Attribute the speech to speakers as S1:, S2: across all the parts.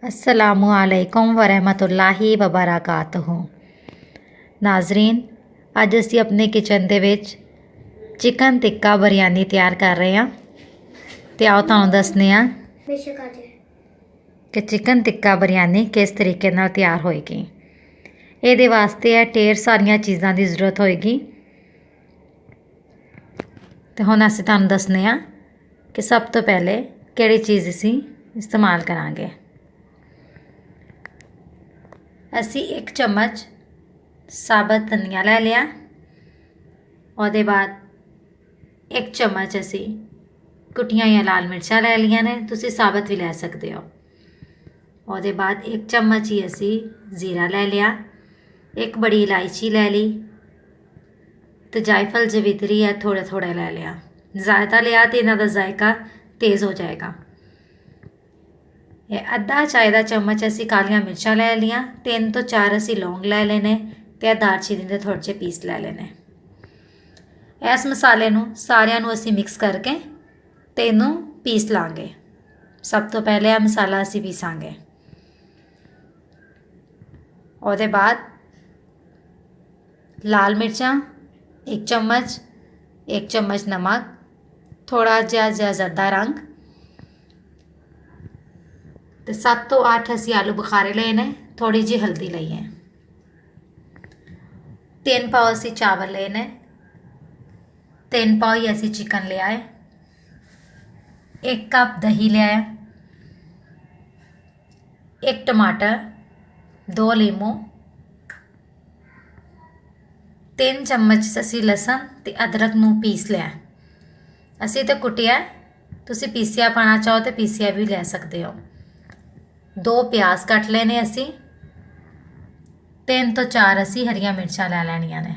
S1: अस्सलामुअलैकुम वरहमतुल्लाहि वबरकातुहू। नाजरीन, अज असी अपने किचन दे विच चिकन टिक्का बिरयानी तैयार कर रहे हैं। तो आओ तुहानूं दसने आ कि चिकन टिक्का बिरयानी किस तरीके नाल तैयार होएगी। इहदे वास्ते ढेर सारियां चीज़ां की जरूरत होएगी। तो हुण असीं तुहानूं दसने आ कि सब तो पहले किहड़ी चीज़ असीं इस्तेमाल करांगे। असी 1 चम्मच साबत धनिया लै लिया। उसदे बाद 1 चम्मच असी कुटियां हुई लाल मिर्चां लै लिया ने, तुसी साबत भी लै सकते हो। उसदे बाद 1 चम्मच ही असी जीरा लै लिया, 1 बड़ी इलायची लै ली, तो जायफल जवित्री है थोड़ा थोड़ा लै लिया। ज़्यादा लिया तो इन्हां दा जायका तेज़ हो जाएगा। अद्धा चाय का चम्मच असी कालियां मिर्चां लै लियां, 3 तो 4 असी लौंग लै लेने, तो दालचीनी के थोड़े ਜਿਹੇ पीस लै लेने। इस मसाले नूं सारिਆਂ ਨੂੰ ਅਸੀਂ मिक्स करके तो इनू पीस लांगे। सब तो पहले यह मसाला असी पीसांगे। उसदे बाद लाल मिर्चां 1 चम्मच, 1 चम्मच नमक, थोड़ा जिहा जरदा रंग, तो 7 तो 8 असी आलू बुखारे लए ने, थोड़ी जी हल्दी लई है, 3 पाव असी चावल लए ने, 3 पाव ही असी चिकन लिया है, 1 कप दही लिया है, 1 टमाटर, 2 लीमू, 3 चम्मच असी लसन ते अदरक नूं पीस लिया। असी तो कुटिया, तुसी पीसिया पाना चाहो तो पीसिया भी ले सकते हो। 2 प्याज कट लेने असी, 3 तो 4 असी हरिया मिर्चां लै लैनियां ने।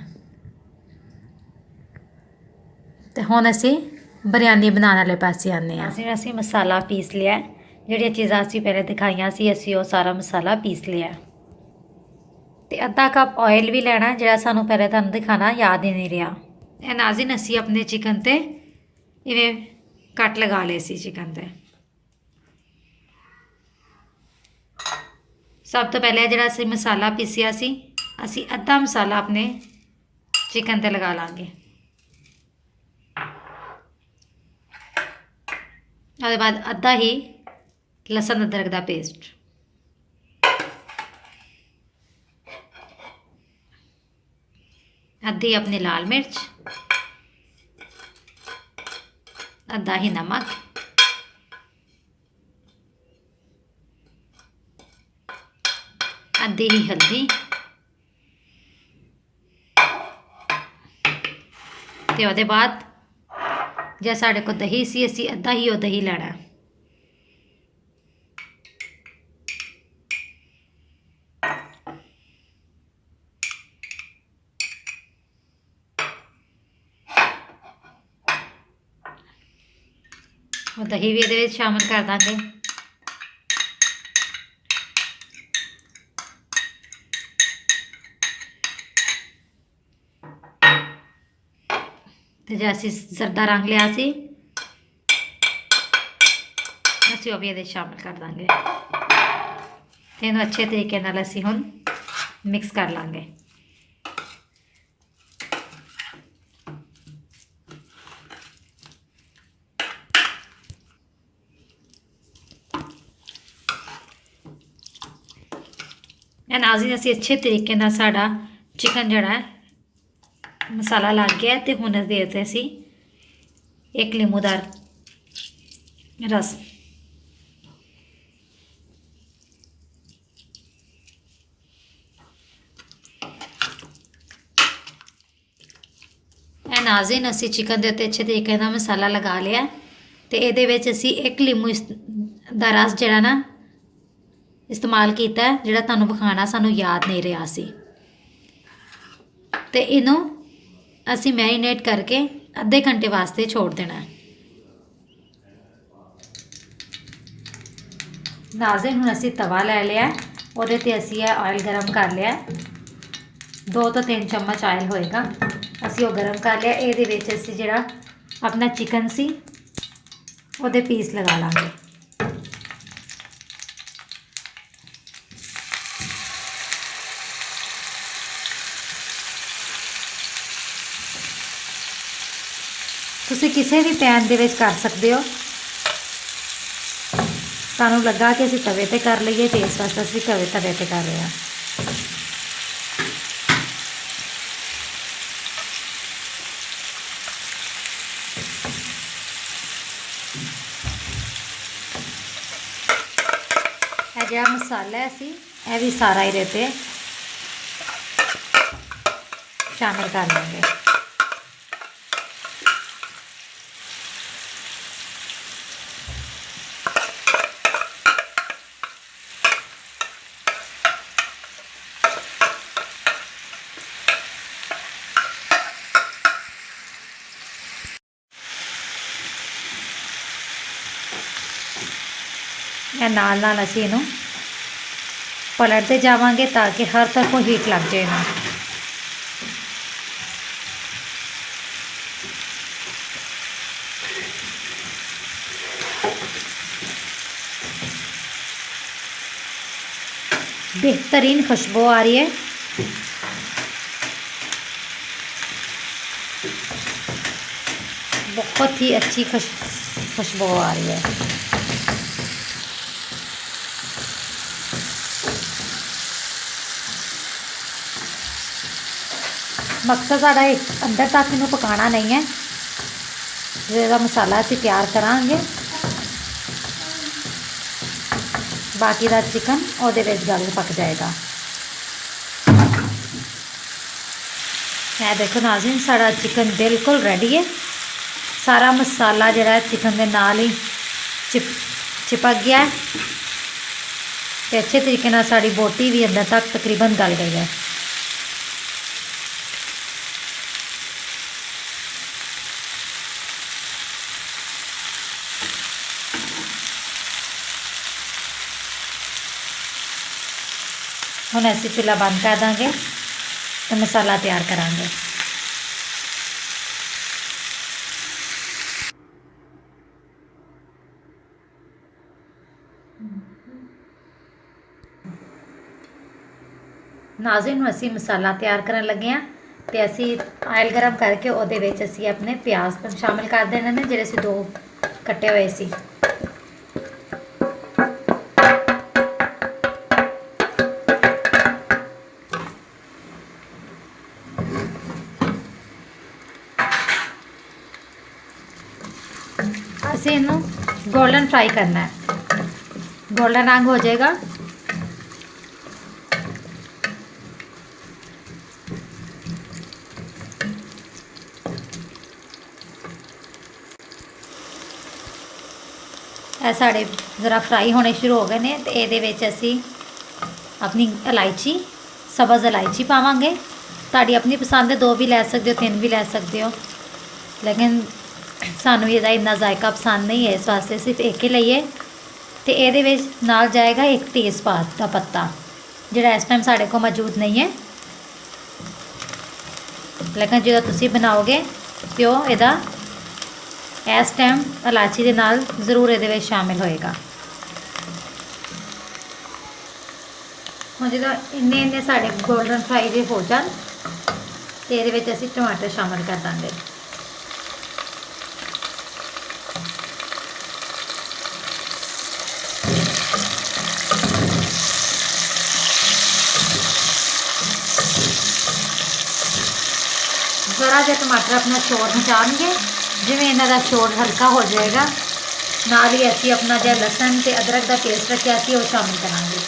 S1: तो हुण असी बिरयानी बनाने वाले पासे आने हैं। असी मसाला पीस लिया, जिहड़ियां चीज़ां असी पहले दिखाइयां सी असी वो सारा मसाला पीस लिया। तो अद्धा कप ऑयल भी लैना, जिहड़ा सानूं पहले तुहानूं दिखाना याद ही नहीं रहा। ਇਹ नाज़रीन असी अपने चिकन ते इवें कट लगा लए सी चिकन ते। सब तो पहले जिहड़ा असी मसाला पीसिया सी, असी अद्धा मसाला अपने चिकन ते लगा लांगे। उसदे बाद अद्धा ही लसन अदरक का पेस्ट, अद्धी अपनी लाल मिर्च, अद्धा ही नमक, अद्धी ही हल्दी, ते उसदे बाद जे साढ़े को दही सी असी अद्धा ही वो दही लैना। वो दही भी ये शामिल कर देंगे। तो जो असी जरदा रंग लिया सी असी वो भी ये शामिल कर देंगे। इन्हूं अच्छे तरीके नाल असी हुण मिक्स कर लांगे। नाज़रीन असी अच्छे तरीके नाल साडा चिकन जिहड़ा है मसाला लग गया। तो हुण दे असी 1 लीमू दा रस, नाज़रीन असी चिकन के उत्ते अच्छे तरीके नाल मसाला लगा लिया। तो ये असी 1 लीमू दा रस जिहड़ा ना इस्तेमाल किया, जिहड़ा तुहानूं विखाना सानूं याद नहीं रहा सी। तो इनू असी मैरीनेट करके अद्धे घंटे वास्ते छोड़ देना। नाज़रीन हुण असी तवा लै लिया, उहदे ते असी ऑयल गर्म कर लिया, 2 तो 3 चम्मच ऑयल होएगा। असी वो गर्म कर लिया। ये असी जिहड़ा अपना चिकन सी उहदे पीस लगा लांगे। ਤੁਸੀਂ ਕਿਸੇ ਵੀ ਪੈਨ ਦੇ ਵਿੱਚ ਕਰ ਸਕਦੇ ਹੋ। ਸਾਨੂੰ ਲੱਗਾ ਕਿ ਅਸੀਂ ਤਵੇ ਤੇ ਕਰ ਲਈਏ ਤੇ ਇਸ ਵਾਸਤੇ ਅਸੀਂ ਤਵੇ ਤੇ ਕਰ ਰਹੇ ਹਾਂ। ਇਹ ਜਿਹੜਾ ਮਸਾਲਾ ਅਸੀਂ ਇਹ ਵੀ ਸਾਰਾ ਇਹਦੇ ਤੇ ਸ਼ਾਮਿਲ ਕਰ ਲਾਂਗੇ। ਇਹ ਨਾਲ ਅਸੀਂ ਇਹਨੂੰ ਪਲਟਦੇ ਜਾਵਾਂਗੇ ਤਾਂ ਕਿ ਹਰ ਤਰਫੋਂ ਹੀਟ ਲੱਗ ਜਾਏ ਨਾ। बेहतरीन खुशबू आ रही है। बहुत ही अच्छी खुशबू आ रही है। मकसद साडा अंदर तक इनू पकाना नहीं है। जिहड़ा मसाला असीं तैयार करांगे बाकी दा चिकन उहदे विच गल पक जाएगा। मैं देखो नाज़रीन साड़ा चिकन बिल्कुल रेडी है। सारा मसाला जिहड़ा चिकन दे नाल ही चिपक गया है ते अच्छे तरीके नाल साड़ी बोटी भी अंदर तक तकरीबन गल गई है। हुण असीं चूल्हा बंद कर देंगे तो मसाला तैयार करांगे। नाज़रीन असीं मसाला तैयार करन लगे हैं तो असीं आयल गर्म करके उहदे विच असीं अपने प्याज शामिल कर देने ने जिहड़े असीं 2 कट्टे हुए सी। असीं इनू गोल्डन फ्राई करना है। गोल्डन रंग हो जाएगा ਇਹ साढ़े ज़रा फ्राई होने शुरू हो गए हैं तो ये असी अपनी इलायची सब्ज़ इलायची पावांगे। ताड़ी अपनी पसंद है 2 भी लै सकते हो 3 भी लै सकते हो लेकिन सानू इसदा इन्ना जायका पसंद नहीं है इस वास्ते सिर्फ एक ही लईए। तो ये नाल जाएगा एक तेज़पात का पत्ता जिहड़ा इस टाइम साढ़े को मौजूद नहीं है लेकिन जो तुसीं बनाओगे तो इहदा इस टाइम इलायची के नाल जरूर ये शामिल होएगा। हुण जो इन्ने साढ़े गोल्डन फ्राई जे हो जान तो ये असीं टमाटर शामिल कर देंगे। ज़रा जो टमाटर अपना शोर मचाएंगे जिवें इन्हां दा शोर हल्का हो जाएगा नाल ही असीं अपना जो लसन ते अदरक का पेस्ट रखिया सी वो शामिल करांगे।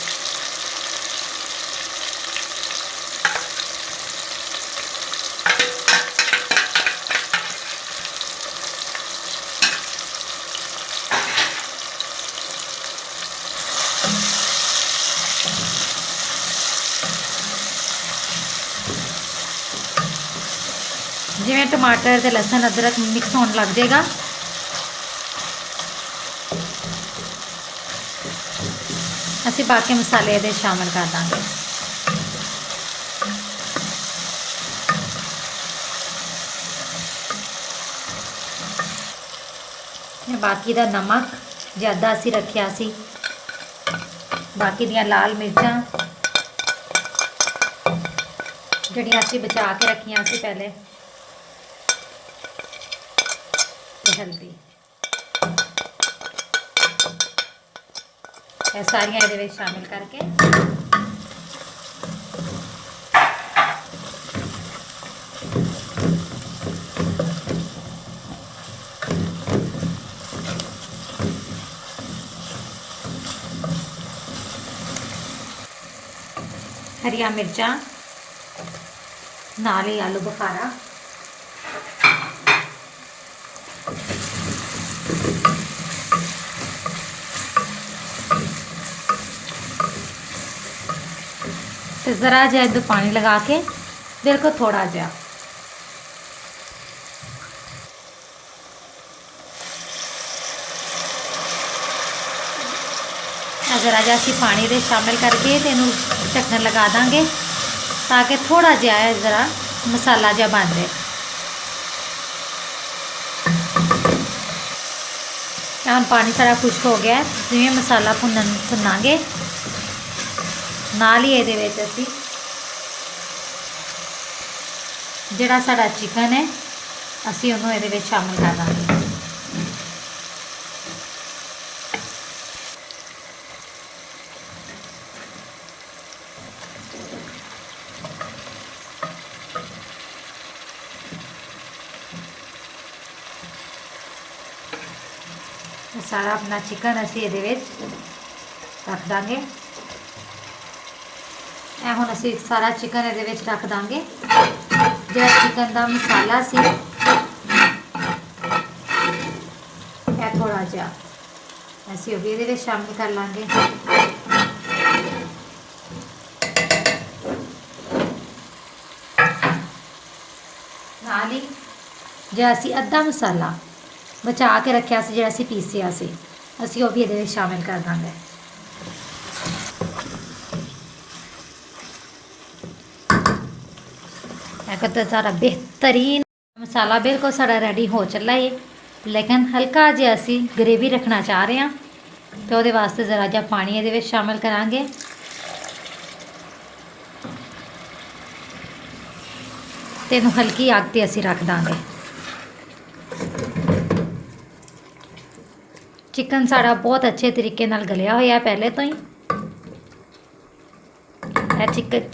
S1: जिवें टमाटर ते लसन अदरक मिक्स होने लग जाएगा असीं बाकी मसाले ये शामिल कर देंगे। बाकी दा नमक ज़्यादा असीं रखिया सी। बाकी दियां लाल मिर्चां जिहड़ियां असीं बचा के रखियां सी पहले हल्दी। ਇਹ ਸਾਰੀਆਂ ਇਹਦੇ ਵਿੱਚ ਸ਼ਾਮਿਲ ਕਰਕੇ हरिया मिर्चा नाल ही आलू बुखारा, तो ज़रा जहा इधर पानी लगा के बिल्कुल थोड़ा जहा ज़रा जहा असी पानी दे शामिल करके तो इनू ढक्कन लगा देंगे ताकि थोड़ा जहा ज़रा मसाला जहा बन जाए। हम पानी सारा खुश्क हो गया, जिवें मसाला भुनांगे नाल ही ये असी जिहड़ा साडा चिकन है असी उन्होंने ये शामिल कर देंगे। सारा अपना चिकन असी ये रख देंगे। हुण असी सारा चिकन ये रख देंगे। जो चिकन का मसाला सी थोड़ा जहा असी भी ये शामिल कर लाँगे। नाल ही जो असी अद्धा मसाला बचा के रखा से, जो असी पीसिया से असी भी ये शामिल कर देंगे। तो सारा बेहतरीन मसाला बिल्कुल साड़ा रेडी हो चला है, लेकिन हल्का जो असी ग्रेवी रखना चाह रहे हैं तो वो वास्ते ज़रा जहा पानी ये शामिल करांगे। तो इनू हल्की अग ते असी रख देंगे। चिकन साड़ा बहुत अच्छे तरीके नाल गलिया होया पहले तो ही।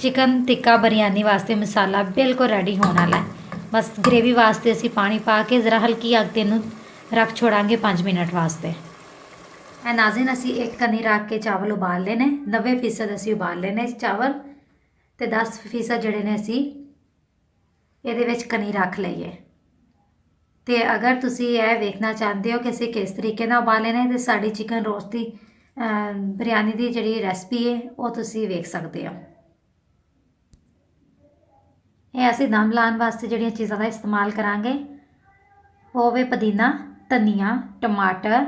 S1: चिकन टिक्का बिरयानी वास्ते मसाला बिल्कुल रेडी होने वाला है। बस ग्रेवी वास्ते असी पानी पा के ज़रा हल्की अग ते रख छोड़ांगे 5 मिनट वास्ते। नाज़रीन असी एक कनी रख के चावल उबाल लेने, 90% असी उबाल लेने चावल, तो 10% जोड़े ने असी ये कनी रख लीए। तो अगर तुसी यह वेखना चाहते हो कि असी किस तरीके नाल उबाले ने, तो साड़ी चिकन रोस्ट की बिरयानी की जी रेसिपी है वो तुसी वेख सकते हो। ये असी दम लाने वास्ते जिहड़ियां चीज़ों का इस्तेमाल करांगे वो वे पुदीना, धनिया, टमाटर,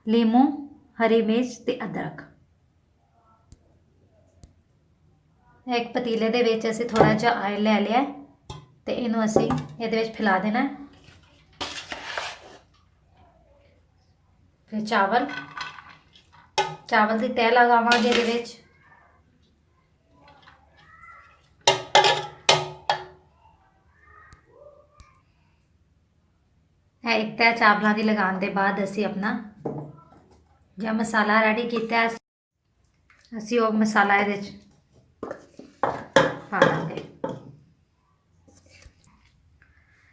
S1: लीमू, हरी मिर्च ते अदरक। एक पतीले दे विच असी थोड़ा जिहा ऑयल ले लिया तो इनू असी इहदे विच फैला देना। फिर चावल की तह लगावांगे इहदे विच। एक तह चावलों की लगाने के बाद असी अपना जो मसाला रेडी किया असी वो मसाला ये पा देंगे।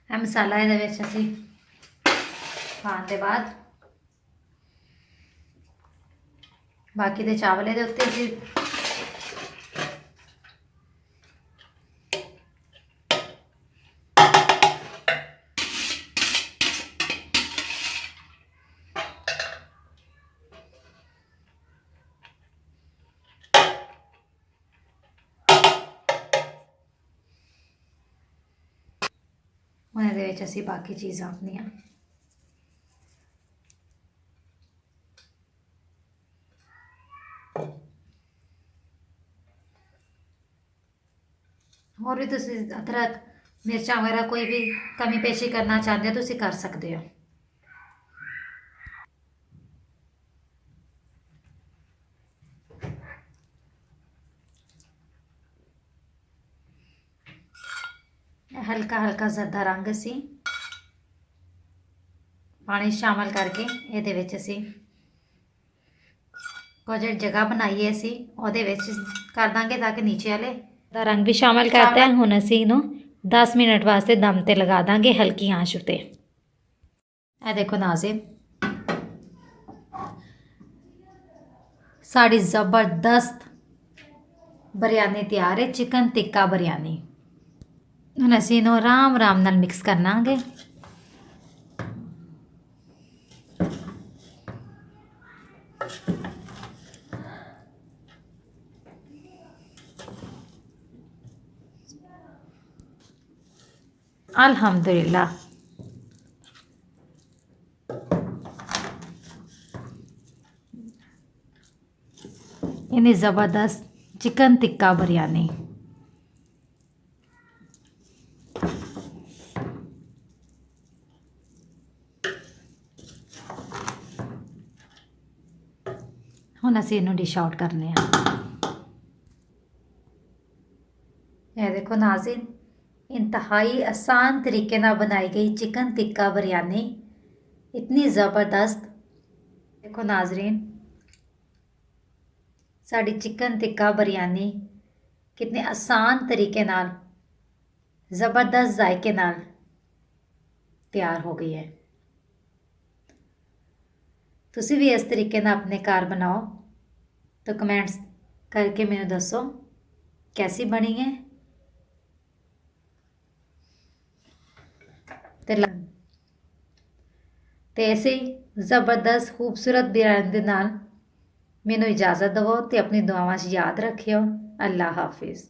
S1: मसाला ये असी पाने के बाद बाकी के चावल ये उत्ते असी असी बाकी चीज़ां अपनियां और भी तुसी अदरक मिर्चा वगैरह कोई भी कमी पेशी करना चाहते हो तुसी कर सकते हो। हल्का हल्का जरदा रंग असी ਪਾਣੀ ਸ਼ਾਮਲ ਕਰਕੇ ਇਹਦੇ ਵਿੱਚ ਅਸੀਂ ਕੁਝ ਜਗ੍ਹਾ ਬਣਾਈ ਹੈ ਅਸੀਂ ਉਹਦੇ ਵਿੱਚ ਕਰ ਦਾਂਗੇ ਤਾਂ ਕਿ ਨੀਚੇ ਵਾਲੇ ਦਾ ਰੰਗ ਵੀ ਸ਼ਾਮਲ ਕਰਤਾ ਹੈ। ਹੁਣ ਅਸੀਂ ਇਹਨੂੰ 10 ਮਿੰਟ ਵਾਸਤੇ ਦਮ ਤੇ ਲਗਾ ਦਾਂਗੇ ਹਲਕੀ ਆਂਚ ਉਤੇ। ਇਹ ਦੇਖੋ ਨਾਜ਼ਰੀਨ, ਸਾਡੀ ਜ਼ਬਰਦਸਤ ਬਿਰਯਾਨੀ ਤਿਆਰ ਹੈ, ਚਿਕਨ ਟਿੱਕਾ ਬਿਰਯਾਨੀ। ਹੁਣ ਅਸੀਂ ਇਹਨੂੰ ਆਰਾਮ ਨਾਲ ਮਿਕਸ ਕਰਨਾਂਗੇ। अल्हम्दुलिल्लाह इन्नी ज़बरदस्त चिकन टिक्का बिरयानी। ਹੁਣ ਅਸੀਂ ਇਹਨੂੰ ਡਿਸ਼ ਆਊਟ ਕਰਨੇ ਆ। ਇਹ ਦੇਖੋ ਨਾਜ਼ਰੀਨ, इंतहाई आसान तरीके ਨਾਲ बनाई गई चिकन टिक्का बिरयानी, इतनी ज़बरदस्त। देखो नाजरीन, साड़ी चिकन टिक्का बिरयानी कितने आसान तरीके ਨਾਲ ज़बरदस्त जायके ਨਾਲ ਤਿਆਰ ਹੋ ਗਈ ਹੈ। ਤੁਸੀਂ ਵੀ ਇਸ ਤਰੀਕੇ ਨਾਲ ਆਪਣੇ ਘਰ ਬਣਾਓ तो कमेंट्स करके मैंने दसो कैसी बनी है। ਤੇ ਐਸੇ ਜ਼ਬਰਦਸਤ ਖੂਬਸੂਰਤ ਬਿਰਯਾਨੀ ਦੇ ਨਾਲ ਮੈਨੂੰ ਇਜਾਜ਼ਤ ਦਿਵੋ ਤੇ ਆਪਣੀ ਦੁਆਵਾਂ 'ਚ ਯਾਦ ਰੱਖਿਓ। ਅੱਲਾ ਹਾਫਿਜ਼।